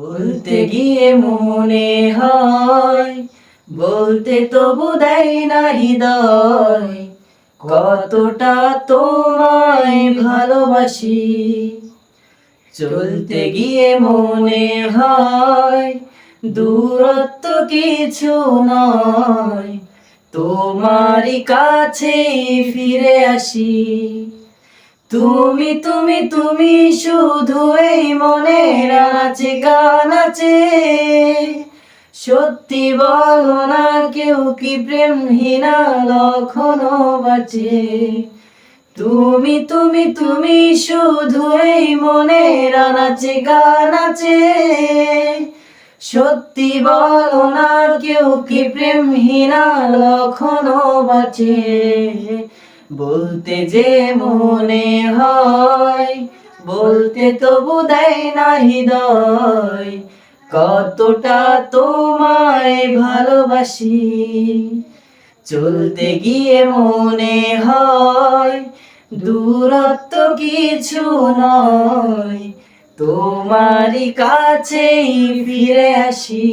বলতে গিয়ে মনে হয় বলতে তবু দেয় না হৃদয়, কতটা তোমায় ভালোবাসি। চলতে গিয়ে মনে হয় দূরত্ব কিছু নয়, তোমারই কাছেই ফিরে আসি। তুমি তুমি তুমি শুধু এই মনের আনাচে কানাচে, সত্যি বলো না কেউ কি প্রেমহীনা কখনো বাঁচে। তুমি তুমি তুমি শুধু এই মনের আনাচে কানাচে, সত্যি বলো না কেউ কি প্রেমহীনা কখনো বাঁচে। বলতে যে মনে হয় বলতে তবু দেয় না হৃদয়, কতটা তোমায় ভালোবাসি। চলতে গিয়ে মনে হয় দূরত্ব কিছু নয়, তোমারই কাছেই ফিরে আসি।